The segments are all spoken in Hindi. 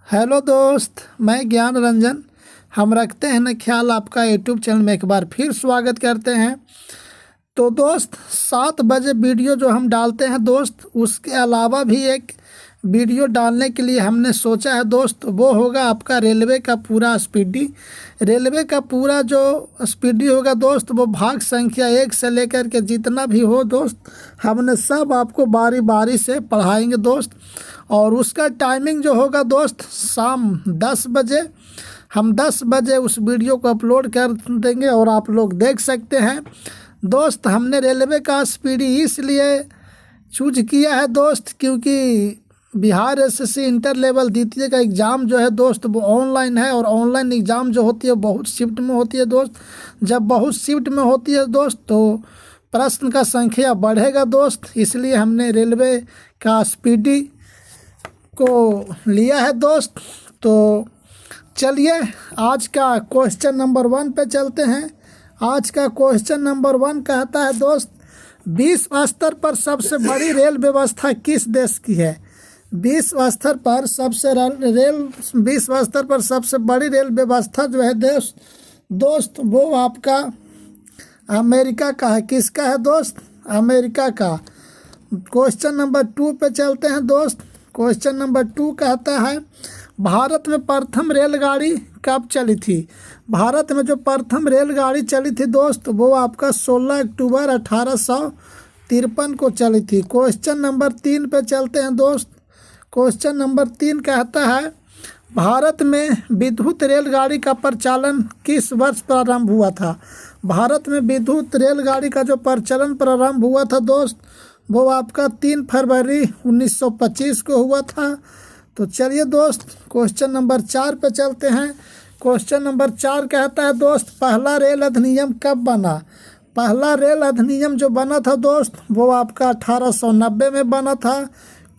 हेलो दोस्त, मैं ज्ञान रंजन। हम रखते हैं न ख्याल आपका यूट्यूब चैनल में एक बार फिर स्वागत करते हैं। तो दोस्त 7 बजे वीडियो जो हम डालते हैं दोस्त, उसके अलावा भी एक वीडियो डालने के लिए हमने सोचा है दोस्त। वो होगा आपका रेलवे का पूरा स्पीडी। रेलवे का पूरा जो स्पीडी होगा दोस्त, वो भाग संख्या 1 से लेकर के जितना भी हो दोस्त, हमने सब आपको बारी बारी से पढ़ाएंगे दोस्त। और उसका टाइमिंग जो होगा दोस्त, शाम 10 बजे। हम 10 बजे उस वीडियो को अपलोड कर देंगे और आप लोग देख सकते हैं दोस्त। हमने रेलवे का स्पीडी इसलिए चूज किया है दोस्त, क्योंकि बिहार एसएससी इंटर लेवल द्वितीय का एग्ज़ाम जो है दोस्त, वो ऑनलाइन है। और ऑनलाइन एग्ज़ाम जो होती है बहुत शिफ्ट में होती है दोस्त। जब बहुत शिफ्ट में होती है दोस्त, तो प्रश्न का संख्या बढ़ेगा दोस्त। इसलिए हमने रेलवे का स्पीडी को लिया है दोस्त। तो चलिए आज का क्वेश्चन नंबर 1 पे चलते हैं। आज का क्वेश्चन नंबर 1 कहता है दोस्त, विश्व स्तर पर सबसे बड़ी रेल व्यवस्था किस देश की है? विश्व स्तर पर सबसे बड़ी रेल व्यवस्था जो है देश दोस्त, वो आपका अमेरिका का है। किसका है दोस्त? अमेरिका का। क्वेश्चन नंबर 2 पे चलते हैं दोस्त। क्वेश्चन नंबर 2 कहता है, भारत में प्रथम रेलगाड़ी कब चली थी? भारत में जो प्रथम रेलगाड़ी चली थी दोस्त, वो आपका 16 अक्टूबर 1853 को चली थी। क्वेश्चन नंबर 3 पे चलते हैं दोस्त। क्वेश्चन नंबर 3 कहता है, भारत में विद्युत रेलगाड़ी का प्रचलन किस वर्ष प्रारंभ हुआ था? भारत में विद्युत रेलगाड़ी का जो प्रचलन प्रारंभ हुआ था दोस्त, वो आपका 3 फरवरी 1925 को हुआ था। तो चलिए दोस्त क्वेश्चन नंबर 4 पे चलते हैं। क्वेश्चन नंबर 4 कहता है दोस्त, पहला रेल अधिनियम कब बना? पहला रेल अधिनियम जो बना था दोस्त, वो आपका 1890 में बना था।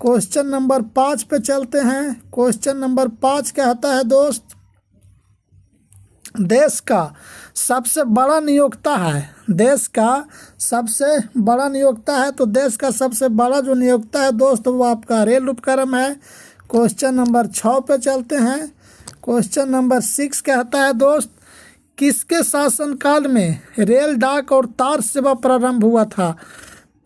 क्वेश्चन नंबर 5 पे चलते हैं। क्वेश्चन नंबर 5 कहता है दोस्त, देश का सबसे बड़ा नियोक्ता है। देश का सबसे बड़ा नियोक्ता है। तो देश का सबसे बड़ा जो नियोक्ता है दोस्त, वो आपका रेल उपक्रम है। क्वेश्चन नंबर 6 पे चलते हैं। क्वेश्चन नंबर 6 कहता है दोस्त, किसके शासनकाल में रेल, डाक और तार सेवा प्रारंभ हुआ था?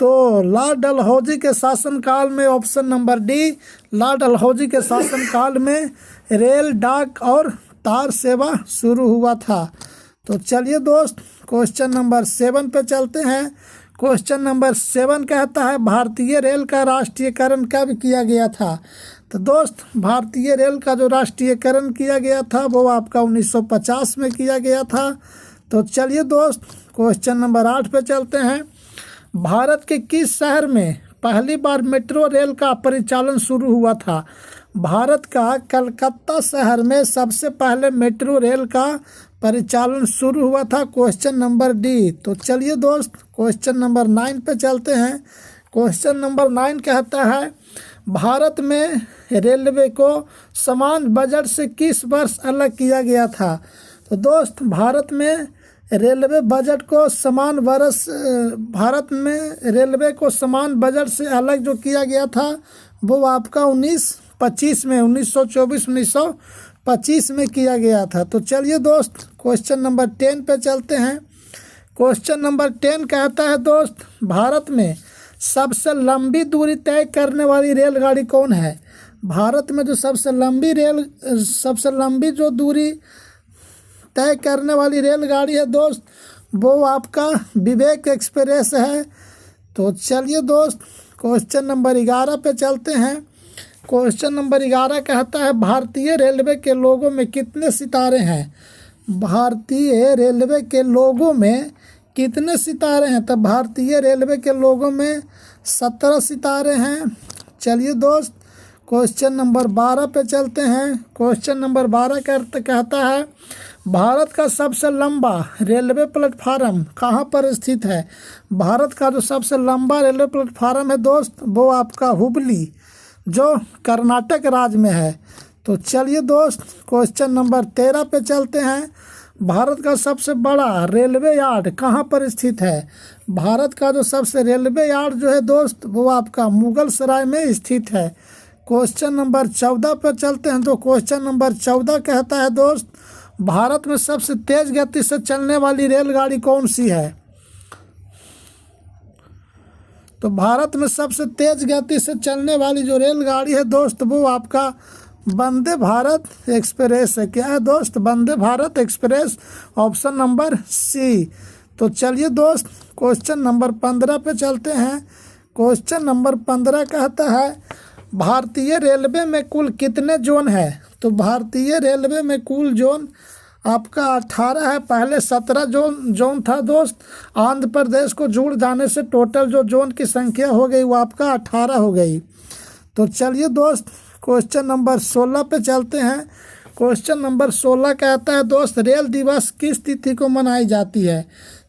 तो लॉर्ड डलहौजी के शासनकाल में, option number D, Lord Dalhousie के शासनकाल में रेल, डाक और तार सेवा शुरू हुआ था। तो चलिए दोस्त क्वेश्चन नंबर 7 पे चलते हैं। क्वेश्चन नंबर 7 कहता है, भारतीय रेल का राष्ट्रीयकरण कब किया गया था? तो दोस्त भारतीय रेल का जो राष्ट्रीयकरण किया गया था, वो आपका 1950 में किया गया था। तो चलिए दोस्त क्वेश्चन नंबर 8 पे चलते हैं। भारत के किस शहर में पहली बार मेट्रो रेल का परिचालन शुरू हुआ था? भारत का कलकत्ता शहर में सबसे पहले मेट्रो रेल का परिचालन शुरू हुआ था। Question number D. तो चलिए दोस्त क्वेश्चन नंबर 9 पे चलते हैं। क्वेश्चन नंबर 9 कहता है, भारत में रेलवे को समान बजट से किस वर्ष अलग किया गया था? तो दोस्त भारत में रेलवे बजट को समान वर्ष, भारत में रेलवे को समान बजट से अलग जो किया गया था, वो आपका 1925 में, 1925 में किया गया था। तो चलिए दोस्त क्वेश्चन नंबर 10 पे चलते हैं। क्वेश्चन नंबर 10 कहता है दोस्त, भारत में सबसे लंबी दूरी तय करने वाली रेलगाड़ी कौन है? भारत में जो सबसे लंबी जो दूरी तय करने वाली रेलगाड़ी है दोस्त, वो आपका विवेक एक्सप्रेस है। तो चलिए दोस्त क्वेश्चन नंबर 11 पे चलते हैं। क्वेश्चन नंबर 11 कहता है, भारतीय रेलवे के लोगों में कितने सितारे हैं? भारतीय रेलवे के लोगों में कितने सितारे हैं? तो भारतीय रेलवे के लोगों में 17 सितारे हैं। चलिए दोस्त क्वेश्चन नंबर 12 पे चलते हैं। क्वेश्चन नंबर 12 कहता है, भारत का सबसे लंबा रेलवे प्लेटफार्म कहाँ पर स्थित है? भारत का जो सबसे लंबा रेलवे प्लेटफार्म है दोस्त, वो आपका हुबली, जो कर्नाटक राज्य में है। तो चलिए दोस्त क्वेश्चन नंबर 13 पे चलते हैं। भारत का सबसे बड़ा रेलवे यार्ड कहाँ पर स्थित है? भारत का जो सबसे रेलवे यार्ड जो है दोस्त, वो आपका मुगल सराय में स्थित है। क्वेश्चन नंबर 14 पर चलते हैं। तो क्वेश्चन नंबर 14 कहता है दोस्त, भारत में सबसे तेज गति से चलने वाली रेलगाड़ी कौन सी है? तो भारत में सबसे तेज गति से चलने वाली जो रेलगाड़ी है दोस्त, वो आपका वंदे भारत एक्सप्रेस है। क्या है दोस्त? Vande Bharat express, option number C. तो चलिए दोस्त क्वेश्चन नंबर 15 पे चलते हैं। क्वेश्चन नंबर 15 कहता है, भारतीय रेलवे में कुल कितने जोन है? तो भारतीय रेलवे में कुल जोन आपका 18 है। पहले 17 जोन था दोस्त। आंध्र प्रदेश को जुड़ जाने से टोटल जो जोन की संख्या हो गई वो आपका 18 हो गई। तो चलिए दोस्त क्वेश्चन नंबर 16 पे चलते हैं। क्वेश्चन नंबर 16 कहता है दोस्त, रेल दिवस किस तिथि को मनाई जाती है?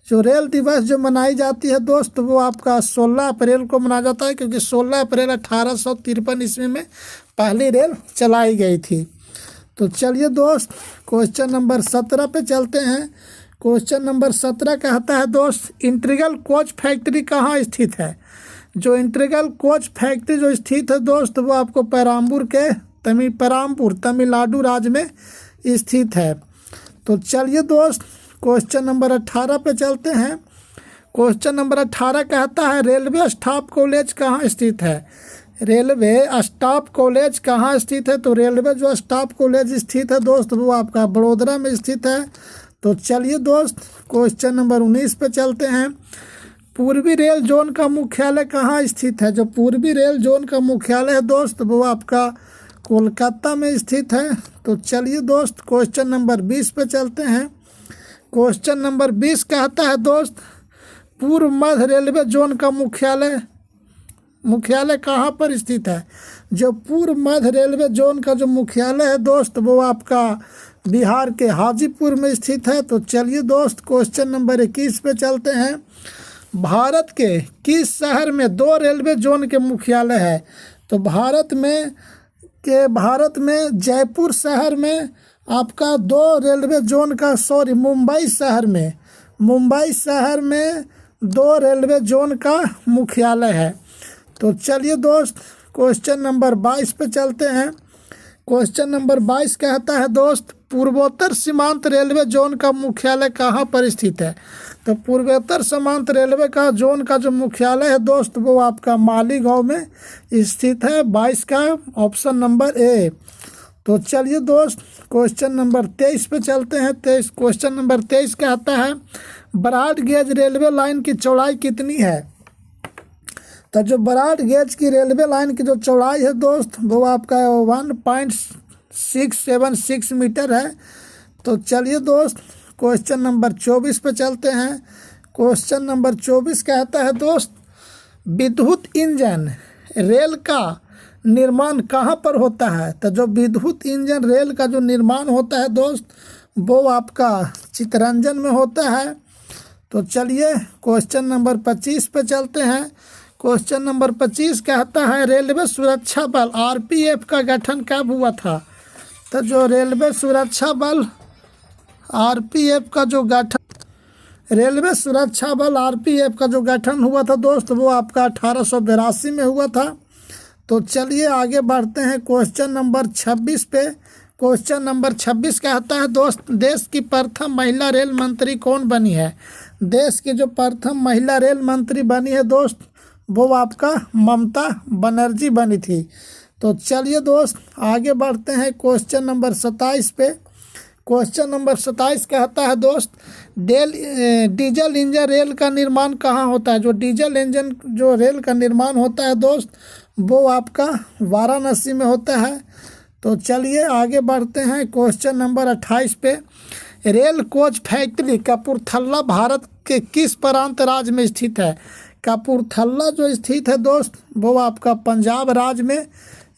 जो रेल दिवस जो मनाई जाती है दोस्त, वो आपका 16 अप्रैल को मनाया जाता है, क्योंकि 16 अप्रैल 1853 ईस्वी में पहली रेल चलाई गई थी। तो चलिए दोस्त क्वेश्चन नंबर 17 पे चलते हैं। क्वेश्चन नंबर 17 कहता है दोस्त, इंटीग्रल कोच फैक्ट्री कहाँ स्थित है? जो इंटीग्रल कोच फैक्ट्री जो स्थित है दोस्त, वो आपको पेराम्बूर तमिलनाडु राज्य में स्थित है। तो चलिए दोस्त क्वेश्चन नंबर 18 पे चलते हैं। क्वेश्चन नंबर 18 कहता है, रेलवे स्टाफ कॉलेज कहाँ स्थित है? रेलवे स्टाफ कॉलेज कहाँ स्थित है? तो रेलवे जो स्टाफ कॉलेज स्थित है दोस्त, वो आपका बड़ोदरा में स्थित है। तो चलिए दोस्त क्वेश्चन नंबर 19 पे चलते हैं। पूर्वी रेल जोन का मुख्यालय कहाँ स्थित है? जो पूर्वी रेल जोन का मुख्यालय है दोस्त, वो आपका कोलकाता में स्थित है। तो चलिए दोस्त क्वेश्चन नंबर 20 पे चलते हैं। क्वेश्चन नंबर 20 कहता है दोस्त, पूर्व मध्य रेलवे जोन का मुख्यालय कहाँ पर स्थित है? जो पूर्व मध्य रेलवे जोन का जो मुख्यालय है दोस्त, वो आपका बिहार के हाजीपुर में स्थित है। तो चलिए दोस्त क्वेश्चन नंबर 21 पे चलते हैं। भारत के किस शहर में 2 रेलवे जोन के मुख्यालय है? तो भारत में जयपुर शहर में आपका 2 रेलवे जोन का मुंबई शहर में 2 रेलवे जोन का मुख्यालय है। तो चलिए दोस्त क्वेश्चन नंबर 22 पे चलते हैं। क्वेश्चन नंबर 22 कहता है दोस्त, पूर्वोत्तर सीमांत रेलवे जोन का मुख्यालय कहाँ पर स्थित है? तो पूर्वोत्तर सीमांत रेलवे का जोन का जो मुख्यालय है दोस्त, वो आपका मालीगांव में स्थित है। 22 का ऑप्शन नंबर ए। तो चलिए दोस्त क्वेश्चन नंबर 23 पे चलते हैं। क्वेश्चन नंबर 23 कहता है, ब्रॉड गेज रेलवे लाइन की चौड़ाई कितनी है? तो जो ब्रॉड गेज की रेलवे लाइन की जो चौड़ाई है दोस्त, वो आपका 1.676 मीटर है। तो चलिए दोस्त क्वेश्चन नंबर 24 पे चलते हैं। क्वेश्चन नंबर 24 कहता है दोस्त, विद्युत इंजन रेल का निर्माण कहाँ पर होता है? तो जो विद्युत इंजन रेल का जो निर्माण होता है दोस्त, वो आपका चित्तरंजन में होता है। तो चलिए क्वेश्चन नंबर 25 पे चलते हैं। क्वेश्चन नंबर 25 कहता है, रेलवे सुरक्षा बल आरपीएफ का गठन कब हुआ था? तो जो रेलवे सुरक्षा बल आरपीएफ का जो गठन हुआ था दोस्त, वो आपका 1882 में हुआ था। तो चलिए आगे बढ़ते हैं क्वेश्चन नंबर 26 पे। क्वेश्चन नंबर 26 कहता है दोस्त, देश की प्रथम महिला रेल मंत्री कौन बनी है? देश की जो प्रथम महिला रेल मंत्री बनी है दोस्त, वो आपका ममता बनर्जी बनी थी। तो चलिए दोस्त आगे बढ़ते हैं क्वेश्चन नंबर 27 पे। क्वेश्चन नंबर 27 कहता है दोस्त, डीजल इंजन रेल का निर्माण कहाँ होता है? जो डीजल इंजन जो रेल का निर्माण होता है दोस्त, वो आपका वाराणसी में होता है। तो चलिए आगे बढ़ते हैं क्वेश्चन नंबर 28 पे। Rail coach factory Kapurthala Bharat के किस प्रांत राज्य में स्थित है? कपूरथला जो स्थित है दोस्त, वो आपका पंजाब राज्य में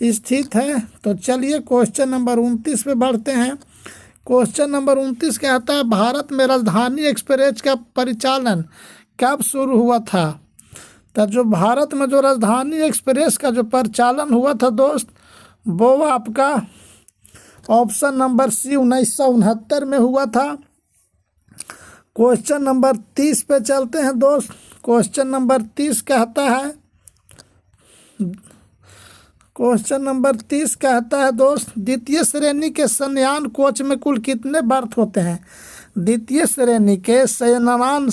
स्थित है। तो चलिए क्वेश्चन नंबर 29 पे बढ़ते हैं। क्वेश्चन नंबर 29 कहता है, भारत में राजधानी एक्सप्रेस का परिचालन कब शुरू हुआ था? तो जो भारत में जो राजधानी एक्सप्रेस का जो परिचालन हुआ था दोस्त, वो आपका ऑप्शन नंबर सी 1969 में हुआ था। क्वेश्चन नंबर 30 पे चलते हैं दोस्त। क्वेश्चन नंबर 30 कहता है, क्वेश्चन नंबर 30 कहता है दोस्त, द्वितीय श्रेणी के शयनयान कोच में कुल कितने बर्थ होते हैं? द्वितीय श्रेणी के शयनयान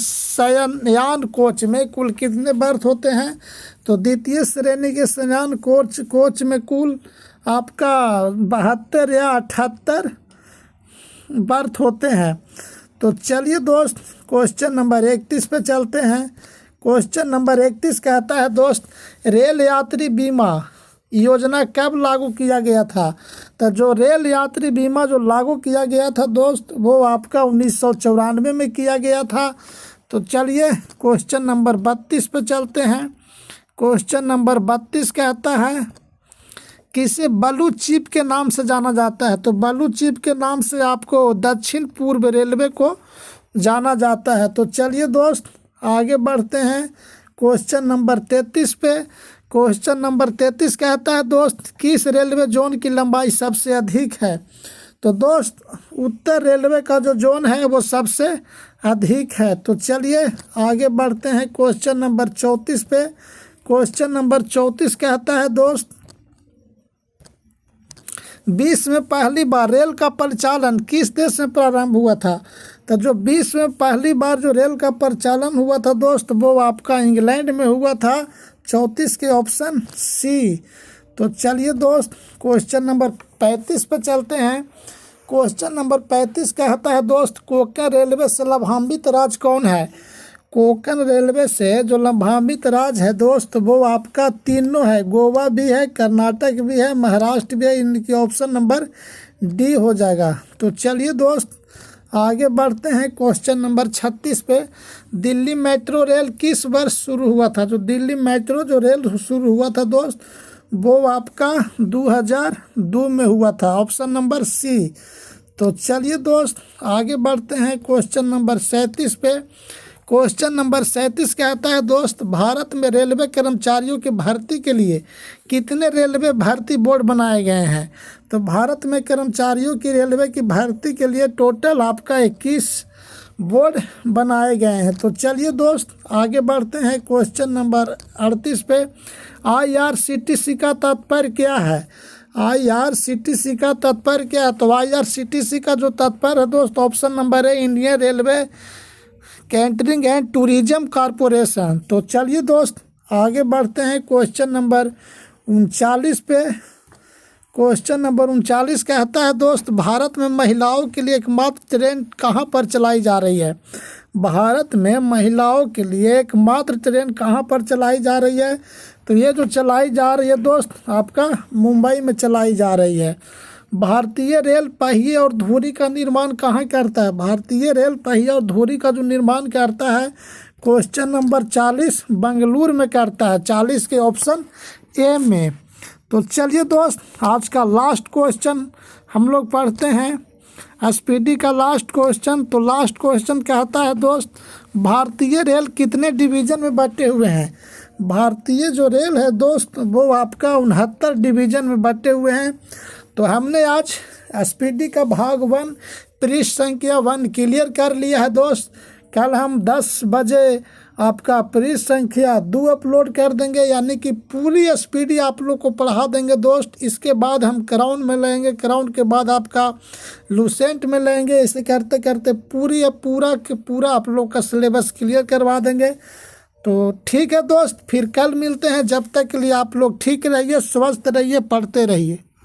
कोच में कुल कितने बर्थ होते हैं? तो द्वितीय श्रेणी के शयनयान कोच में कुल आपका 72 या 78 बर्थ होते हैं। तो चलिए दोस्त क्वेश्चन नंबर 31 पे चलते हैं। क्वेश्चन नंबर 31 कहता है दोस्त, रेल यात्री बीमा योजना कब लागू किया गया था? तो जो रेल यात्री बीमा जो लागू किया गया था दोस्त, वो आपका 1994 में किया गया था। तो चलिए क्वेश्चन नंबर 32 पे चलते हैं। क्वेश्चन नंबर 32 कहता है, किसे ब्लू चिप के नाम से जाना जाता है? तो ब्लू चिप के नाम से आपको दक्षिण पूर्व रेलवे को जाना जाता है। तो चलिए दोस्त आगे बढ़ते हैं क्वेश्चन नंबर 33 पे। क्वेश्चन नंबर 33 कहता है दोस्त, किस रेलवे जोन की लंबाई सबसे अधिक है? तो दोस्त उत्तर रेलवे का जो जोन है वो सबसे अधिक है। तो चलिए आगे बढ़ते हैं क्वेश्चन नंबर 34 पे। क्वेश्चन नंबर 34 कहता है दोस्त, विश्व में पहली बार रेल का परिचालन किस देश में प्रारंभ हुआ था? तो जो विश्व में पहली बार जो रेल का परिचालन हुआ था दोस्त, वो आपका इंग्लैंड में हुआ था। 34 के ऑप्शन सी। तो चलिए दोस्त क्वेश्चन नंबर 35 पे चलते हैं। क्वेश्चन नंबर 35 कहता है दोस्त, कोंकण रेलवे से लाभान्वित राज्य कौन है? कोंकण रेलवे से जो लाभान्वित राज्य है दोस्त, वो आपका तीनों है, गोवा भी है, कर्नाटक भी है, महाराष्ट्र भी है। इनकी ऑप्शन नंबर डी हो जाएगा। तो चलिए दोस्त आगे बढ़ते हैं क्वेश्चन नंबर 36 पे। दिल्ली मेट्रो रेल किस वर्ष शुरू हुआ था? जो दिल्ली मेट्रो जो रेल शुरू हुआ था दोस्त, वो आपका 2002 में हुआ था। Option number C. तो चलिए दोस्त आगे बढ़ते हैं क्वेश्चन नंबर 37 पे। क्वेश्चन नंबर 37 कहता है दोस्त, भारत में रेलवे कर्मचारियों की भर्ती के लिए कितने रेलवे भर्ती बोर्ड बनाए गए हैं? तो भारत में कर्मचारियों की रेलवे की भर्ती के लिए टोटल आपका 21 बोर्ड बनाए गए हैं। तो चलिए दोस्त आगे बढ़ते हैं क्वेश्चन नंबर 38 पे। IRCTC का तात्पर्य क्या है? IRCTC का तात्पर्य क्या है? तो IRCTC का जो तात्पर्य है दोस्त, ऑप्शन नंबर है Indian railway catering and tourism corporation. तो चलिए दोस्त आगे बढ़ते हैं क्वेश्चन नंबर 39 पे। क्वेश्चन नंबर 39 कहता है दोस्त, भारत में महिलाओं के लिए एकमात्र ट्रेन कहाँ पर चलाई जा रही है? भारत में महिलाओं के लिए एकमात्र ट्रेन कहाँ पर चलाई जा रही है? तो ये जो चलाई जा रही है दोस्त, आपका मुंबई में चलाई जा रही है। भारतीय रेल पहिए और धुरी का निर्माण कहाँ करता है? भारतीय रेल पहिए और धुरी का जो निर्माण करता है, क्वेश्चन नंबर 40 बेंगलुरु में करता है। 40 के ऑप्शन ए में। तो चलिए दोस्त आज का लास्ट क्वेश्चन हम लोग पढ़ते हैं, स्पीडी का लास्ट क्वेश्चन। तो लास्ट क्वेश्चन कहता है दोस्त, भारतीय रेल कितने डिवीज़न में बटे हुए हैं? भारतीय जो रेल है दोस्त, वो आपका 69 डिवीज़न में बटे हुए हैं। तो हमने आज स्पीडी का भाग 1 पृष्ठ संख्या 1 क्लियर कर लिया है दोस्त। कल हम 10 बजे आपका पृष्ठ संख्या 2 अपलोड कर देंगे, यानी कि पूरी स्पीडी आप लोग को पढ़ा देंगे दोस्त। इसके बाद हम क्राउन में लेंगे, क्राउन के बाद आपका लूसेंट में लेंगे। ऐसे करते करते पूरा आप लोग का सिलेबस क्लियर करवा देंगे। तो ठीक है दोस्त, फिर कल मिलते हैं। जब तक के लिए आप लोग ठीक रहिए, स्वस्थ रहिए, पढ़ते रहिए।